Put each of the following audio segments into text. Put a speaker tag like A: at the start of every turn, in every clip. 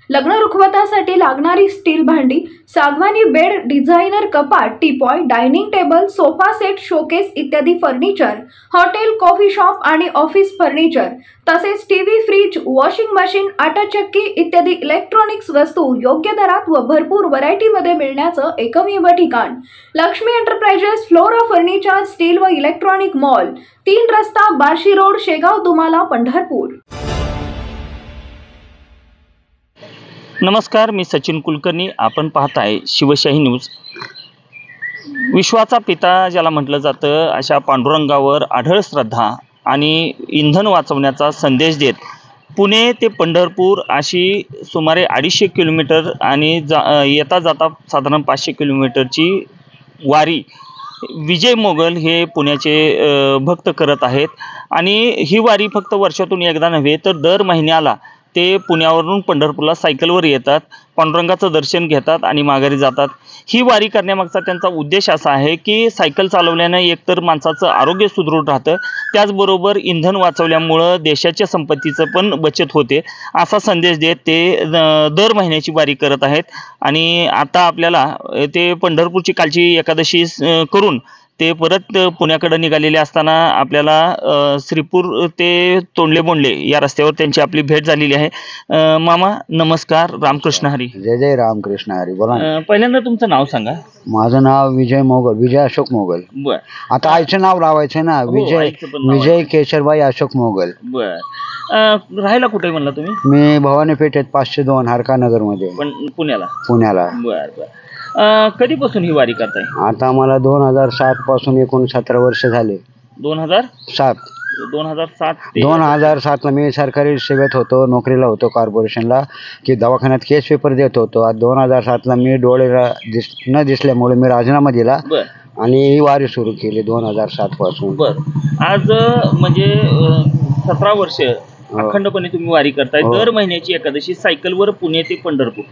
A: लग्न रुखवतासाठी लागणारी स्टील भांडी, सागवानी बेड, डिझायनर कपाट, teapoy, dining table, sofa set, showcase इत्यादी फर्निचर, हॉटेल, कॉफी शॉप आणि ऑफिस फर्निचर, तसेच टीव्ही, फ्रीज, वॉशिंग मशीन, आटा चक्की इत्यादी इलेक्ट्रॉनिक्स वस्तू योग्य दरात व भरपूर व्हरायटीमध्ये मिळण्याचं एकमेव ठिकाण Lakshmi enterprises flora furniture steel व इलेक्ट्रॉनिक मॉल, 3 रस्ता, बार्शी रोड, शेगाव, दुमाला, पंढरपूर।
B: नमस्कार, मी सचिन कुलकर्णी। आपण पाहताय शिवशाही न्यूज। विश्वाचा पिता ज्याला म्हटलं जातं, अशा पांडुरंगावर आढळ श्रद्धा आणि इंधन वाचवण्याचा संदेश देत पुणे ते पंढरपूर अशी सुमारे 250 किलोमीटर आणि येता जाता साधारण 500 किलोमीटरची वारी विजय मोगल हे पुण्याचे भक्त करत आहेत। आणि ही वारी फक्त वर्षातून एकदा नव्हे तर दर महिन्याला ते पुण्यावरून पंढरपूरला सायकलवर येतात, पांडुरंगाचं दर्शन घेतात आणि माघारी जातात। ही वारी करण्यामागचा त्यांचा उद्देश असा आहे की सायकल चालवल्यानं एकतर माणसाचं आरोग्य सुदृढ राहतं, त्याचबरोबर इंधन वाचवल्यामुळं देशाच्या संपत्तीचं पण बचत होते, असा संदेश देत ते दर महिन्याची वारी करत आहेत। आणि आता आपल्याला ते पंढरपूरची कालची एकादशी करून ते परत पुण्याकडे निघालेले असताना आपल्याला श्रीपूर ते तोंडले बोंडले या रस्त्यावर त्यांची आपली भेट झालेली आहे। मामा नमस्कार, रामकृष्ण हरी।
C: जय जय रामकृष्ण हरी। बोला।
B: पहिल्यांदा तुमचं नाव सांगा।
C: माझं नाव विजय मोगल, विजय अशोक मोगल।
B: बर,
C: आता आईचं नाव लावायचं ना, विजय केशरबाई अशोक मोगल।
B: बर, राहायला कुठे म्हणला तुम्ही?
C: मी भवानी पेठेत 502 हरकानगर मध्ये, पुण्याला।
B: बर बर, कधीपासून ही वारी करताय?
C: आता मला 2007 पासून एकूण 17 वर्ष झाले।
B: 2007
C: ला मी सरकारी सेवेत होतो, नोकरीला होतो कॉर्पोरेशनला, की दवाखान्यात केस पेपर देत होतो। 2007 ला मी डोळेला न दिसल्यामुळे मी राजीनामा दिला आणि ही वारी सुरू केली 2007 पासून।
B: बर, आज म्हणजे 17 वर्ष अखंडपणे तुम्ही वारी करताय। दर महिन्याची एकादशी सायकलवर पुणे ते पंढरपूर।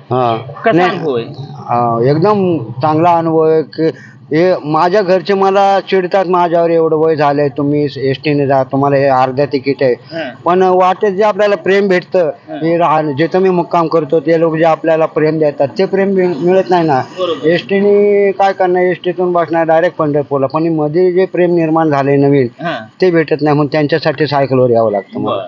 B: कसा अनुभव आहे?
C: एकदम चांगला अनुभव आहे की हे माझ्या घरचे मला चिडतात, माझ्यावर एवढं वय झालंय, तुम्ही एसटीने जा, तुम्हाला हे अर्ध्या तिकीट आहे। पण वाटेत जे आपल्याला प्रेम भेटतं, हे जे तुम्ही मुक्काम करतो ते लोक जे आपल्याला प्रेम देतात ते प्रेम मिळत नाही ना। एसटीने काय करणार, एसटीतून बसणार डायरेक्ट पंढरपूरला, पण मध्ये जे प्रेम निर्माण झालंय नवीन ते भेटत नाही, म्हणून त्यांच्यासाठी सायकलवर यावं लागतं मला।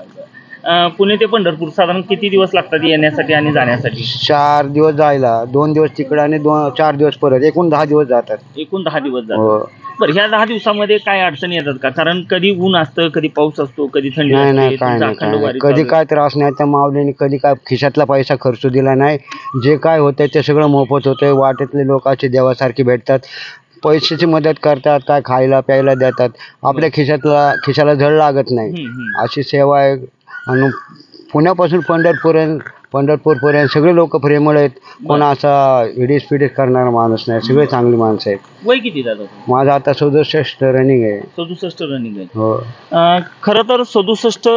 B: पुणे ते पंढरपूर साधारण किती दिवस लागतात येण्यासाठी आणि जाण्यासाठी?
C: 4 दिवस जायला, 2 दिवस तिकडे आणि 4 दिवस परत, एकूण 10 दिवस जातात।
B: एकूण 10 दिवस जातात। बरं, ह्या 10 दिवसामध्ये काय अडचणी येतात का? कारण कधी ऊन असतं, कधी पाऊस असतो, कधी थंडी असते।
C: नाही, काय नाही, कधी काय त्रास नाही। त्या माऊलीने कधी काय खिशातला पैसा खर्च दिला नाही। जे काय होतंय ते सगळं मोफत होतंय। वाटेतले लोकांची देवासारखी भेटतात, पैशाची मदत करतात, काय खायला प्यायला देतात, आपल्या खिशाला झळ लागत नाही, अशी सेवा आहे। आणि पुण्यापासून पंढरपूरपर्यंत सगळे लोक प्रेमळ आहेत, कोणा असा इडीस पिडीस करणारा माणूस नाही, सगळे चांगली माणसं आहेत।
B: वय किती दादा?
C: माझं आता 67 रनिंग आहे।
B: 67 रनिंग आहे?
C: हो।
B: खरं तर 67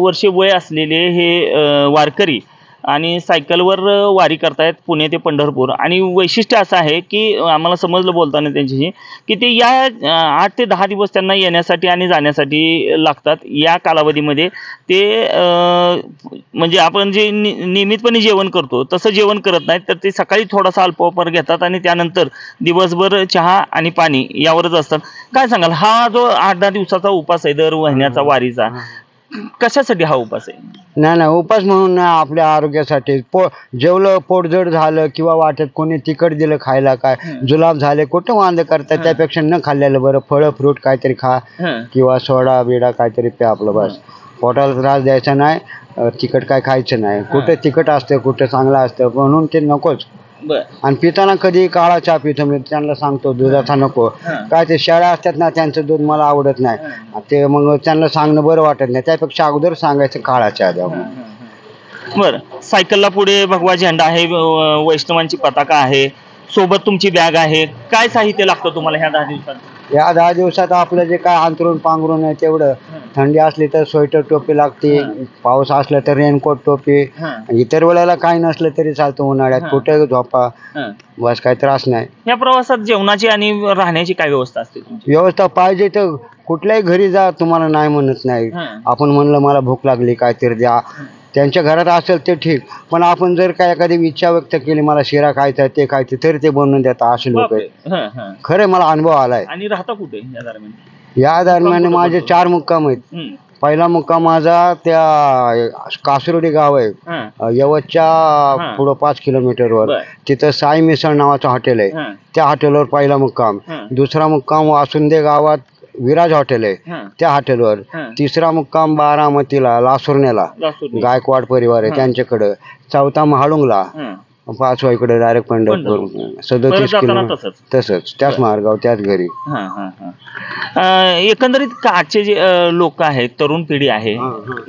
B: वर्षे वय असलेले हे वारकरी आणि सायकलवर वारी करतायत पुणे ते पंढरपूर। आणि वैशिष्ट्य असं आहे की आम्हाला समजलं बोलताना त्यांच्याशी की ते या 8 ते 10 दिवस त्यांना येण्यासाठी आणि जाण्यासाठी लागतात। या कालावधीमध्ये ते म्हणजे आपण जे नियमितपणे जेवण करतो तसं जेवण करत नाहीत, तर ते सकाळी थोडासा अल्पोपहार घेतात आणि त्यानंतर दिवसभर चहा आणि पाणी यावरच असतात। काय सांगाल, हा जो 8-10 दिवसाचा उपास आहे दर महिन्याचा वारीचा, कशासाठी हा उपास आहे?
C: नाही, उपास म्हणून नाही, आपल्या आरोग्यासाठी। जेवलं पोट जड झालं किंवा वाटेत कोणी तिखट दिलं खायला, काय जुलाब झाले, कुठं वांदे करतात, त्यापेक्षा न खाल्लेलं बरं। फळं फ्रूट काहीतरी खा किंवा सोडा बिडा काहीतरी प्या, आपलं बस। पोटाला त्रास द्यायचा नाही, तिखट काय खायचं नाही। कुठे तिखट असतं, कुठे चांगलं असतं, म्हणून ते नकोच। आणि पिताना कधी काळा चहा पितो मी, त्यांना सांगतो दुधाचा नको। काय ते शेळ्या असतात ना, त्यांचं दूध मला आवडत नाही, ते मग त्यांना सांगणं बरं वाटत नाही, त्यापेक्षा अगोदर सांगायचं काळा चहा द्या।
B: बरं, सायकलला पुढे भगवा झेंडा आहे, वैष्णवांची पताका आहे, सोबत तुमची बॅग आहे, काय साहित्य लागतं तुम्हाला ह्या 10 दिवसात?
C: या 10 दिवसात आपलं जे काय अंतरून पांघरून आहे तेवढं, थंडी असली तर स्वेटर टोपी लागते, पाऊस असला तर रेनकोट टोपी, इतर वेळेला काही नसलं तरी चालतं, उन्हाळ्यात कुठे झोपा, बस काही त्रास नाही।
B: या प्रवासात जेवणाची आणि राहण्याची काय व्यवस्था असते?
C: व्यवस्था पाहिजे तर कुठल्याही घरी जा, तुम्हाला नाही म्हणत नाही। आपण म्हणलं मला भूक लागली काहीतरी द्या, त्यांच्या घरात असेल ते ठीक, पण आपण जर काय एखादी इच्छा व्यक्त केली मला शिरा खायचा ते खायचं तरी ते बनवून देतात असे लोक आहेत.
B: हां, हां.
C: खरे मला अनुभव आलाय.
B: आणि राहता कुठे या दरम्यान?
C: या दरम्यान
B: कुठं
C: माझे
B: पडतो?
C: 4 मुक्काम आहेत.
B: हं.
C: पहिला मुक्काम माझा त्या कासरोडी गाव आहे
B: हां.
C: यवतच्या पुढं 5 किलोमीटरवर.
B: बरं.
C: तिथं साई मिसळ नावाचं हॉटेल आहे.
B: हां.
C: त्या हॉटेलवर पहिला मुक्काम.
B: हां.
C: दुसरा मुक्काम वासुंदे गावात विराज हॉटेल आहे
B: हां.
C: त्या हॉटेलवर.
B: हां.
C: तिसरा मुक्काम बारामतीला लासुर्ण्याला
B: लासूर.
C: गायकवाड परिवार आहे
B: हां.
C: त्यांच्याकडं. चौथा महाळुंगला.
B: हां.
C: 5 इकडे डायरेक्ट पंढरपूर.
B: परत
C: 37
B: जाताना
C: किलोमीटर
B: तसंच.
C: तसंच त्याच मार्गावर त्याच घरी.
B: हां, हां, हां. एकंदरीत का आजचे जे लोक आहेत, तरुण पिढी आहे,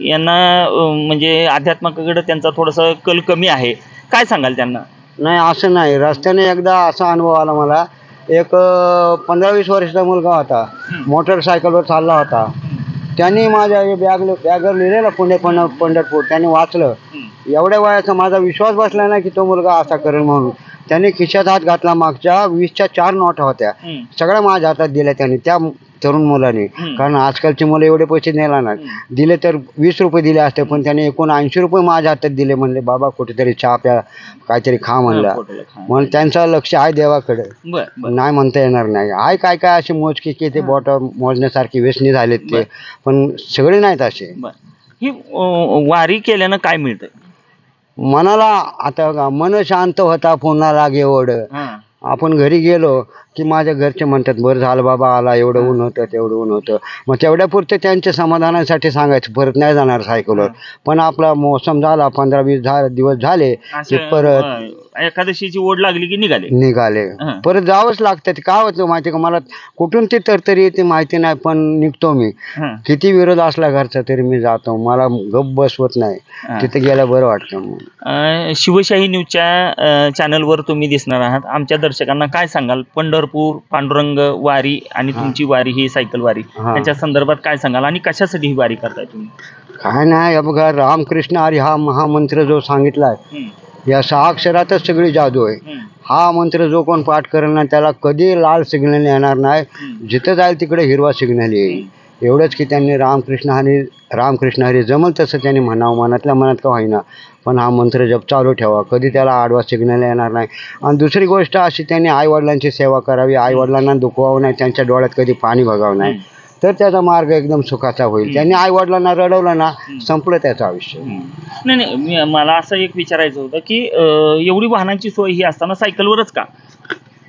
B: यांना म्हणजे अध्यात्माकडे त्यांचा थोडासा कल कमी आहे. काय सांगाल त्यांना?
C: नाही असं नाही. रस्त्याने एकदा असा अनुभव आला मला. एक 15-20 वर्षाचा मुलगा होता. मोटरसायकलवर चालला होता. त्यांनी माझ्या बॅगवर लिहिलेलं पुणे पंढरपूर. त्यांनी वाचलं. एवढ्या वयाचा माझा विश्वास बसला नाही की तो मुलगा असा करेल म्हणून. त्याने खिशात हात घातला. मागच्या 20च्या 4 नोटा होत्या. सगळ्या माझ्या हातात दिल्या त्याने त्या तरुण मुलाने. कारण आजकालची मुलं एवढे पैसे नेला नाही. दिले तर 20 रुपये दिले असते, पण त्याने एकूण 80 रुपये माझ्या हातात दिले. म्हणले बाबा कुठेतरी चहा प्या, काहीतरी खा म्हणला. म्हणून त्यांचं लक्ष आहे देवाकडे. नाही म्हणता येणार नाही. आहे काय काय असे मोजके की ते बोट मोजण्यासारखी व्यसनी झालेत ते, पण सगळे नाहीत असे.
B: ही वारी केल्यानं काय मिळतं?
C: मनाला आता मन शांत होता पुन्हा लागे ओढ. आपण घरी गेलो की माझ्या घरचे म्हणतात बरं झालं बाबा आला, एवढं ऊन होतं तेवढं ऊन होतं. मग तेवढ्यापुरते त्यांच्या समाधानासाठी सांगायचं, परत नाही जाणार सायकलवर. पण आपला मोसम झाला 15-20 दिवस झाले की परत
B: एकादशीची ओढ लागली की निघाले.
C: परत जावंच लागतं. ते काय होतं माहिती का, मला कुठून ती तरतरी येते माहिती नाही, पण निघतो मी. किती विरोध असला घरचा तरी मी जातो. मला गप बसवत नाही. तिथे गेलं बरं वाटतं.
B: शिवशाही न्यूजच्या चॅनलवर तुम्ही दिसणार आहात. आमच्या दर्शकांना काय सांगाल? पंढरपूर, पांडुरंग वारी आणि तुमची वारी ही सायकल वारी, त्याच्या संदर्भात काय सांगाल आणि कशासाठी ही वारी करताय तुम्ही?
C: काय नाही बघा, रामकृष्ण हरी हा महामंत्र जो सांगितलाय, या 6 अक्षरातच सगळी जादू आहे. हा मंत्र जो कोण पाठ करेल ना त्याला कधी लाल सिग्नल येणार नाही. जिथं जाईल तिकडे हिरवा सिग्नल येईल. एवढंच की त्यांनी रामकृष्ण हरी जमल तसं त्यांनी म्हणावं, मनातल्या मनात का होईना, पण हा मंत्र जप चालू ठेवा. कधी त्याला आडवा सिग्नल येणार नाही. आणि दुसरी गोष्ट अशी, त्यांनी आईवडिलांची सेवा करावी, आईवडिलांना दुखवावं नाही, त्यांच्या डोळ्यात कधी पाणी बघावं नाही, तर त्याचा मार्ग एकदम सुखाचा होईल. त्यांनी आईवडिलांना रडवलं ना, संपलं त्याचं आयुष्य.
B: नाही, मला असं एक विचारायचं होतं की एवढी वाहनांची सोय ही असताना सायकलवरच का?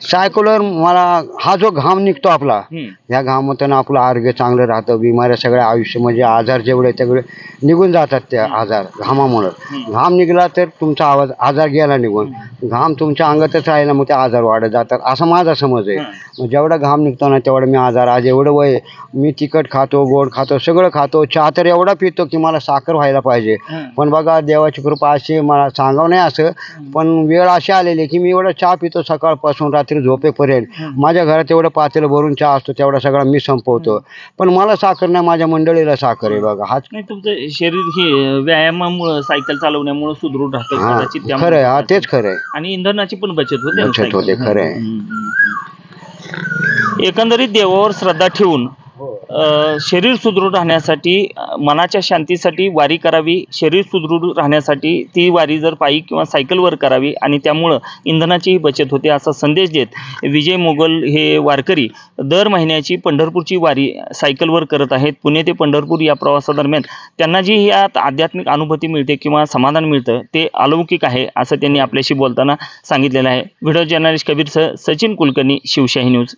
C: सायकलवर मला हा जो घाम निघतो आपला, ह्या घामातून आपलं आरोग्य चांगलं राहतं. बिमाऱ्या सगळ्या आयुष्य म्हणजे आजार जेवढे तेवढे निघून जातात त्या आजार घामामुळं. घाम निघाला तर तुमचा आजार गेला निघून. घाम तुमच्या अंगातच राहिला मग ते आजार वाढत जातात, असा माझा समज आहे. मग जेवढा घाम निघतो ना तेवढा मी आजार, आज एवढं वय मी तिखट खातो, गोड खातो, सगळं खातो. चहा तर एवढा पितो की मला साखर व्हायला पाहिजे. पण बघा देवाची कृपा अशी, मला सांगावं नाही असं, पण वेळ अशी आलेली की मी एवढा चहा पितो सकाळपासून रात्री झोपेपर्यंत. माझ्या घरात एवढं पातेलं भरून चहा असतो, तेवढा सगळा मी संपवतो. पण मला साखर नाही, माझ्या मंडळीला साखर आहे. बघा हाच
B: नाही, तुमचं शरीर हे व्यायामामुळे, सायकल चालवण्यामुळे सुदृढ राहतं.
C: खरं आहे. हा तेच खरं आहे.
B: आणि इंधनाची पण बचत
C: होते. खरं आहे.
B: एकंदरीत देवावर श्रद्धा ठेवून शरीर सुदृढ राहण्यासाठी, मनाच्या शांतीसाठी वारी करावी. शरीर सुदृढ राहण्यासाठी ती वारी जर पायी किंवा सायकलवर करावी आणि त्यामुळं इंधनाचीही बचत होते, असा संदेश देत विजय मोगल हे वारकरी दर महिन्याची पंढरपूरची वारी सायकलवर करत आहेत. पुणे ते पंढरपूर या प्रवासादरम्यान त्यांना जी यात आध्यात्मिक अनुभूती मिळते किंवा समाधान मिळतं ते अलौकिक आहे, असं त्यांनी आपल्याशी बोलताना सांगितलेलं आहे. Video journalist Kabir Sachin Kulkarni, Shivshahi news.